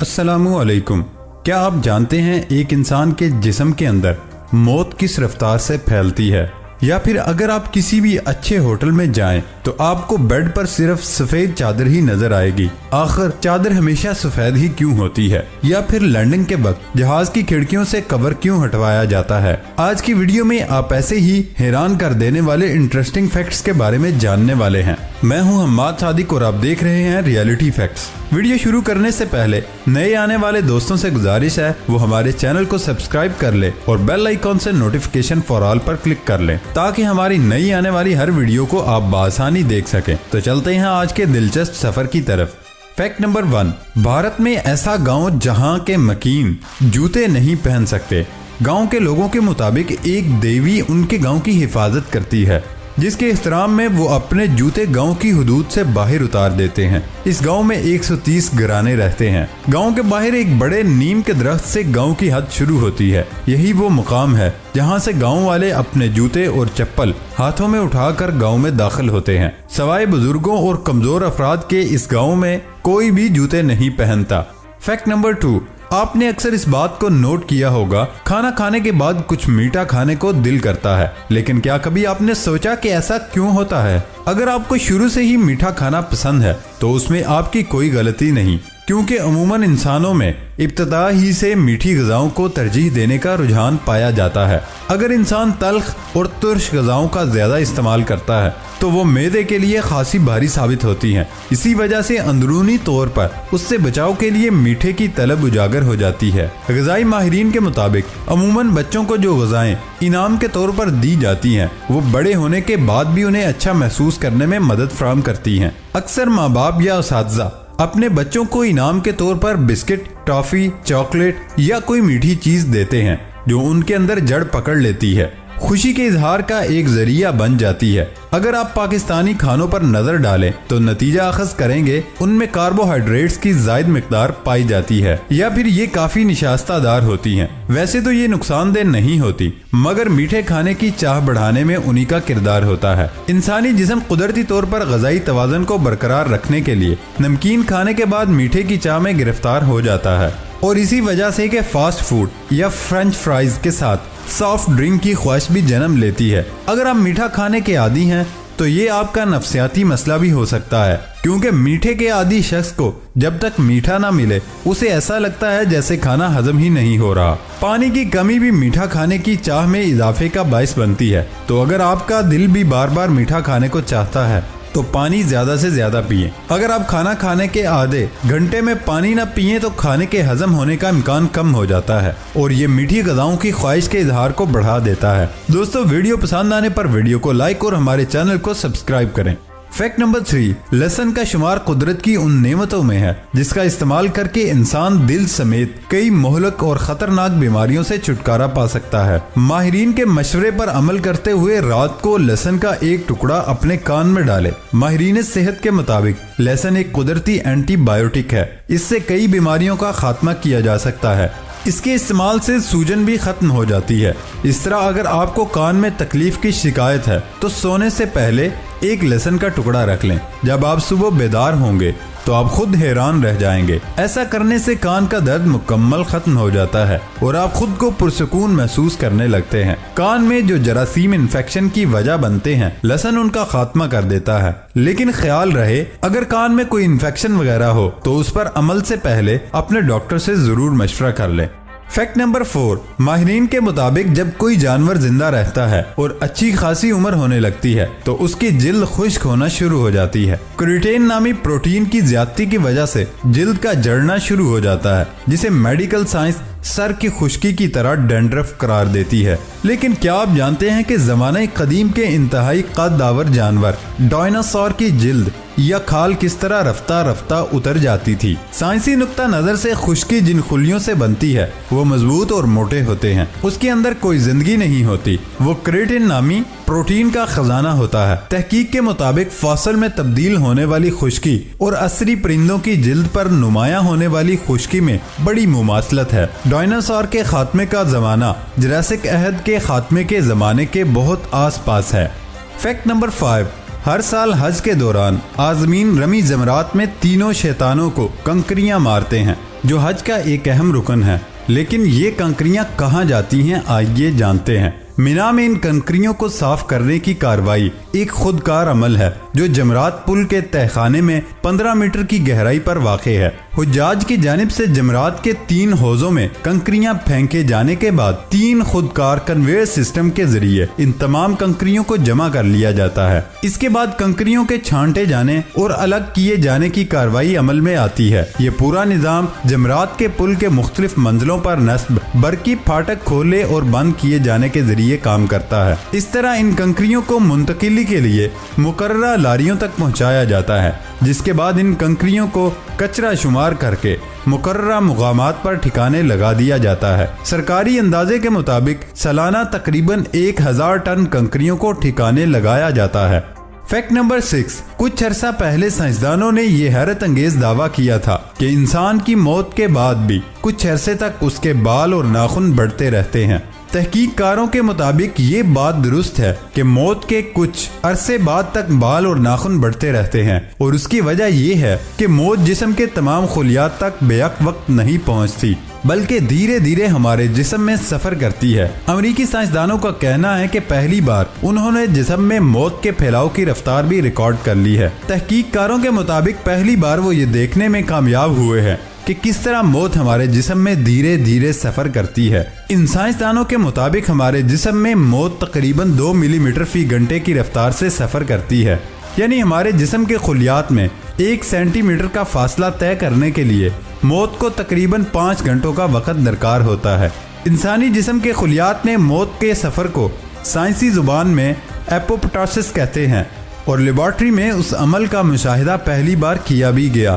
अस्सलामु अलैकुम। क्या आप जानते हैं एक इंसान के जिस्म के अंदर मौत किस रफ्तार से फैलती है? या फिर अगर आप किसी भी अच्छे होटल में जाएं तो आपको बेड पर सिर्फ सफेद चादर ही नजर आएगी। आखिर चादर हमेशा सफेद ही क्यों होती है? या फिर लैंडिंग के वक्त जहाज की खिड़कियों से कवर क्यों हटवाया जाता है? आज की वीडियो में आप ऐसे ही हैरान कर देने वाले इंटरेस्टिंग फैक्ट्स के बारे में जानने वाले हैं। मैं हूं हम्माद सादिक और आप देख रहे हैं रियलिटी फैक्ट्स। वीडियो शुरू करने से पहले नए आने वाले दोस्तों से गुजारिश है वो हमारे चैनल को सब्सक्राइब कर ले और बेल आइकॉन से नोटिफिकेशन फॉर ऑल पर क्लिक कर ले ताकि हमारी नई आने वाली हर वीडियो को आप बआसानी देख सकें। तो चलते हैं आज के दिलचस्प सफर की तरफ। फैक्ट नंबर 1, भारत में ऐसा गांव जहां के मकीन जूते नहीं पहन सकते। गांव के लोगों के मुताबिक एक देवी उनके गांव की हिफाजत करती है, जिसके एहतराम में वो अपने जूते गांव की हुदूद से बाहर उतार देते हैं। इस गांव में 130 घराने रहते हैं। गांव के बाहर एक बड़े नीम के दरख्त से गांव की हद शुरू होती है। यही वो मुकाम है जहां से गांव वाले अपने जूते और चप्पल हाथों में उठाकर गांव में दाखिल होते हैं। सवाए बुजुर्गों और कमजोर अफराद के इस गांव में कोई भी जूते नहीं पहनता। फैक्ट नंबर 2, आपने अक्सर इस बात को नोट किया होगा, खाना खाने के बाद कुछ मीठा खाने को दिल करता है, लेकिन क्या कभी आपने सोचा कि ऐसा क्यों होता है? अगर आपको शुरू से ही मीठा खाना पसंद है तो उसमें आपकी कोई गलती नहीं, क्योंकि अमूमन इंसानों में इब्तदा ही से मीठी ग़िज़ाओं को तरजीह देने का रुझान पाया जाता है। अगर इंसान तल्ख और तुर्श ग़िज़ाओं का ज़्यादा इस्तेमाल करता है तो वो मैदे के लिए खासी भारी साबित होती हैं। इसी वजह से अंदरूनी तौर पर उससे बचाव के लिए मीठे की तलब उजागर हो जाती है। ग़िज़ाई माहिरीन के मुताबिक अमूमन बच्चों को जो ग़िज़ाएं इनाम के तौर पर दी जाती हैं वो बड़े होने के बाद भी उन्हें अच्छा महसूस करने में मदद फराहम करती हैं। अक्सर माँ बाप या उसातिज़ा अपने बच्चों को इनाम के तौर पर बिस्किट, टॉफी, चॉकलेट या कोई मीठी चीज देते हैं जो उनके अंदर जड़ पकड़ लेती है, खुशी के इजहार का एक जरिया बन जाती है। अगर आप पाकिस्तानी खानों पर नजर डालें तो नतीजा अखज़ करेंगे उनमें कार्बोहाइड्रेट्स की ज़ायद मिकदार पाई जाती है या फिर ये काफी निशास्तादार होती हैं। वैसे तो ये नुकसानदेह नहीं होती, मगर मीठे खाने की चाह बढ़ाने में उन्हीं का किरदार होता है। इंसानी जिस्म कुदरती तौर पर ग़िज़ाई तवाज़ुन को बरकरार रखने के लिए नमकीन खाने के बाद मीठे की चाह में गिरफ्तार हो जाता है, और इसी वजह से कि फास्ट फूड या फ्रेंच फ्राइज के साथ सॉफ्ट ड्रिंक की ख्वाहिश भी जन्म लेती है। अगर आप मीठा खाने के आदी हैं तो ये आपका नफ्सियाती मसला भी हो सकता है, क्योंकि मीठे के आदी शख्स को जब तक मीठा ना मिले उसे ऐसा लगता है जैसे खाना हजम ही नहीं हो रहा। पानी की कमी भी मीठा खाने की चाह में इजाफे का बाइस बनती है। तो अगर आपका दिल भी बार बार मीठा खाने को चाहता है तो पानी ज्यादा से ज्यादा पिएं। अगर आप खाना खाने के आधे घंटे में पानी ना पिएं तो खाने के हजम होने का इम्कान कम हो जाता है और ये मीठी ग़िज़ाओं की ख्वाहिश के इजहार को बढ़ा देता है। दोस्तों, वीडियो पसंद आने पर वीडियो को लाइक और हमारे चैनल को सब्सक्राइब करें। फैक्ट नंबर 3, लहसुन का शुमार कुदरत की उन नेमतों में है जिसका इस्तेमाल करके इंसान दिल समेत कई मोहलक और खतरनाक बीमारियों से छुटकारा पा सकता है। माहिरीन के मशवरे पर अमल करते हुए रात को लहसुन का एक टुकड़ा अपने कान में डालें। माहिरीन सेहत के मुताबिक लहसुन एक कुदरती एंटीबायोटिक है। इससे कई बीमारियों का खात्मा किया जा सकता है। इसके इस्तेमाल से सूजन भी खत्म हो जाती है। इस तरह अगर आपको कान में तकलीफ की शिकायत है तो सोने से पहले एक लहसुन का टुकड़ा रख लें। जब आप सुबह बेदार होंगे तो आप खुद हैरान रह जाएंगे। ऐसा करने से कान का दर्द मुकम्मल खत्म हो जाता है और आप खुद को पुरसुकून महसूस करने लगते हैं। कान में जो जरासीम इन्फेक्शन की वजह बनते हैं लहसुन उनका खात्मा कर देता है। लेकिन ख्याल रहे, अगर कान में कोई इन्फेक्शन वगैरह हो तो उस पर अमल से पहले अपने डॉक्टर से जरूर मशवरा कर लें। फैक्ट नंबर 4, माहिरीन के मुताबिक जब कोई जानवर जिंदा रहता है और अच्छी खासी उम्र होने लगती है तो उसकी जिल्द खुश्क होना शुरू हो जाती है। क्रिटेन नामी प्रोटीन की ज्यादती की वजह से जिल्द का जड़ना शुरू हो जाता है, जिसे मेडिकल साइंस सर की खुश्की की तरह डैंड्रफ करार देती है। लेकिन क्या आप जानते हैं कि ज़माने कदीम के इंतहाई कद्दावर जानवर डायनासोर की जिल्द या खाल किस तरह रफ्ता रफ्ता उतर जाती थी? साइंसी नुक्ता नजर से खुश्की जिन खुलियों से बनती है वो मजबूत और मोटे होते हैं। उसके अंदर कोई जिंदगी नहीं होती। वो क्रेटिन नामी प्रोटीन का खजाना होता है। तहकीक के मुताबिक फॉसिल में तब्दील होने वाली खुश्की और असरी परिंदों की जिल्द पर नुमायां होने वाली खुश्की में बड़ी मुमासलत है। डायनासोर के खात्मे का जमाना जुरासिक अहद के खात्मे के जमाने के बहुत आस पास है। फैक्ट नंबर 5, ہر سال حج کے دوران عازمین رمی جمرات میں تینوں شیطانوں کو کنکریاں مارتے ہیں، جو حج کا ایک اہم رکن ہے۔ لیکن یہ کنکریاں کہاں جاتی ہیں، آئیے جانتے ہیں۔ مینا میں ان کنکریوں کو صاف کرنے کی کارروائی ایک خودکار عمل ہے جو جمرات پل کے تہخانے میں 15 میٹر کی گہرائی پر واقع ہے۔ حجاج کی جانب سے جمرات کے 3 حوضوں میں کنکریاں پھینکے جانے کے بعد 3 خودکار کنویئر سسٹم کے ذریعے ان تمام کنکریوں کو جمع کر لیا جاتا ہے۔ اس کے بعد کنکریوں کے چھانٹے جانے اور الگ کیے جانے کی کارروائی عمل میں آتی ہے۔ یہ پورا نظام جمرات کے پل کے مختلف منزلوں پر نصب برقی پھاٹک کھولے اور بند کیے جانے کے ذریعے کام کرتا ہے۔ اس طرح ان کنکریوں کو منتقلی کے لیے مقررہ لاریوں تک پہنچایا جاتا ہے، جس کے بعد ان کنکریوں کو کچرا شمار کر کے مقررہ مقامات پر ٹھکانے لگا دیا جاتا ہے۔ سرکاری اندازے کے مطابق سالانہ تقریباً 1000 ٹن کنکریوں کو ٹھکانے لگایا جاتا ہے۔ فیکٹ نمبر 6، کچھ عرصہ پہلے سائنسدانوں نے یہ حیرت انگیز دعویٰ کیا تھا کہ انسان کی موت کے بعد بھی کچھ عرصے تک اس کے بال اور ناخن بڑھتے رہتے ہیں۔ تحقیق کاروں کے مطابق یہ بات درست ہے کہ موت کے کچھ عرصے بعد تک بال اور ناخن بڑھتے رہتے ہیں، اور اس کی وجہ یہ ہے کہ موت جسم کے تمام خلیات تک بیک وقت نہیں پہنچتی بلکہ دھیرے دھیرے ہمارے جسم میں سفر کرتی ہے۔ امریکی سائنسدانوں کا کہنا ہے کہ پہلی بار انہوں نے جسم میں موت کے پھیلاؤ کی رفتار بھی ریکارڈ کر لی ہے۔ تحقیق کاروں کے مطابق پہلی بار وہ یہ دیکھنے میں کامیاب ہوئے ہیں کہ کس طرح موت ہمارے جسم میں دھیرے دھیرے سفر کرتی ہے۔ ان سائنسدانوں کے مطابق ہمارے جسم میں موت تقریباً 2 ملی میٹر فی گھنٹے کی رفتار سے سفر کرتی ہے، یعنی ہمارے جسم کے خلیات میں 1 سینٹی میٹر کا فاصلہ طے کرنے کے لیے موت کو تقریباً 5 گھنٹوں کا وقت درکار ہوتا ہے۔ انسانی جسم کے خلیات میں موت کے سفر کو سائنسی زبان میں ایپوپٹوسس کہتے ہیں، اور لیبارٹری میں اس عمل کا مشاہدہ پہلی بار کیا بھی گیا۔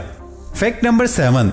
فیکٹ نمبر 7،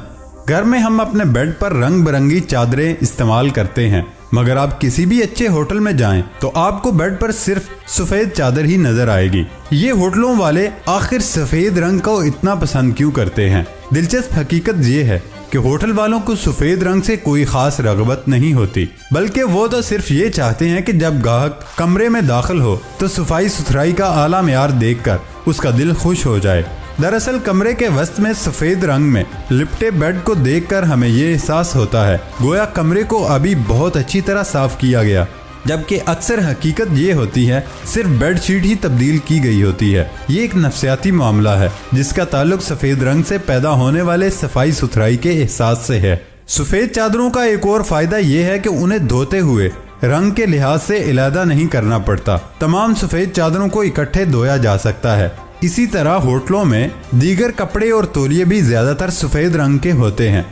گھر میں ہم اپنے بیڈ پر رنگ برنگی چادریں استعمال کرتے ہیں، مگر آپ کسی بھی اچھے ہوٹل میں جائیں تو آپ کو بیڈ پر صرف سفید چادر ہی نظر آئے گی۔ یہ ہوٹلوں والے آخر سفید رنگ کو اتنا پسند کیوں کرتے ہیں؟ دلچسپ حقیقت یہ ہے کہ ہوٹل والوں کو سفید رنگ سے کوئی خاص رغبت نہیں ہوتی، بلکہ وہ تو صرف یہ چاہتے ہیں کہ جب گاہک کمرے میں داخل ہو تو صفائی ستھرائی کا اعلیٰ معیار دیکھ کر اس کا دل خوش ہو جائے۔ دراصل کمرے کے وسط میں سفید رنگ میں لپٹے بیڈ کو دیکھ کر ہمیں یہ احساس ہوتا ہے گویا کمرے کو ابھی بہت اچھی طرح صاف کیا گیا، جبکہ اکثر حقیقت یہ ہوتی ہے صرف بیڈ شیٹ ہی تبدیل کی گئی ہوتی ہے۔ یہ ایک نفسیاتی معاملہ ہے جس کا تعلق سفید رنگ سے پیدا ہونے والے صفائی ستھرائی کے احساس سے ہے۔ سفید چادروں کا ایک اور فائدہ یہ ہے کہ انہیں دھوتے ہوئے رنگ کے لحاظ سے علیحدہ نہیں کرنا پڑتا، تمام سفید چادروں کو اکٹھے دھویا جا سکتا ہے۔ اسی طرح ہوٹلوں میں دیگر کپڑے اور تولیے بھی زیادہ تر سفید رنگ کے ہوتے ہیں۔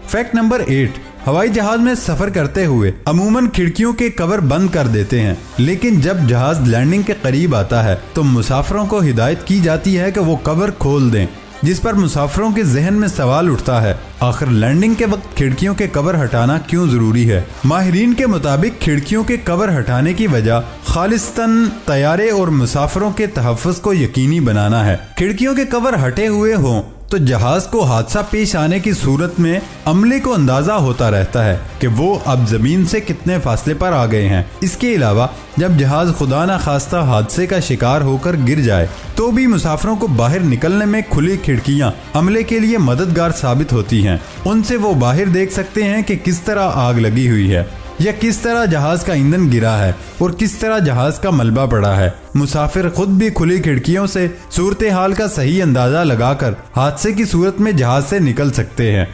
فیکٹ نمبر 8، ہوائی جہاز میں سفر کرتے ہوئے عموماً کھڑکیوں کے کور بند کر دیتے ہیں، لیکن جب جہاز لینڈنگ کے قریب آتا ہے تو مسافروں کو ہدایت کی جاتی ہے کہ وہ کور کھول دیں، جس پر مسافروں کے ذہن میں سوال اٹھتا ہے آخر لینڈنگ کے وقت کھڑکیوں کے کور ہٹانا کیوں ضروری ہے؟ ماہرین کے مطابق کھڑکیوں کے کور ہٹانے کی وجہ خالصتاً طیارے اور مسافروں کے تحفظ کو یقینی بنانا ہے۔ کھڑکیوں کے کور ہٹے ہوئے ہوں تو جہاز کو حادثہ پیش آنے کی صورت میں عملے کو اندازہ ہوتا رہتا ہے کہ وہ اب زمین سے کتنے فاصلے پر آ گئے ہیں۔ اس کے علاوہ جب جہاز خدا نہ خواستہ حادثے کا شکار ہو کر گر جائے تو بھی مسافروں کو باہر نکلنے میں کھلی کھڑکیاں عملے کے لیے مددگار ثابت ہوتی ہیں۔ ان سے وہ باہر دیکھ سکتے ہیں کہ کس طرح آگ لگی ہوئی ہے، یا کس طرح جہاز کا ایندھن گرا ہے اور کس طرح جہاز کا ملبہ پڑا ہے۔ مسافر خود بھی کھلی کھڑکیوں سے صورتحال کا صحیح اندازہ لگا کر حادثے کی صورت میں جہاز سے نکل سکتے ہیں۔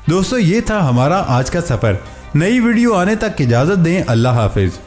دوستو، یہ تھا ہمارا آج کا سفر۔ نئی ویڈیو آنے تک اجازت دیں۔ اللہ حافظ۔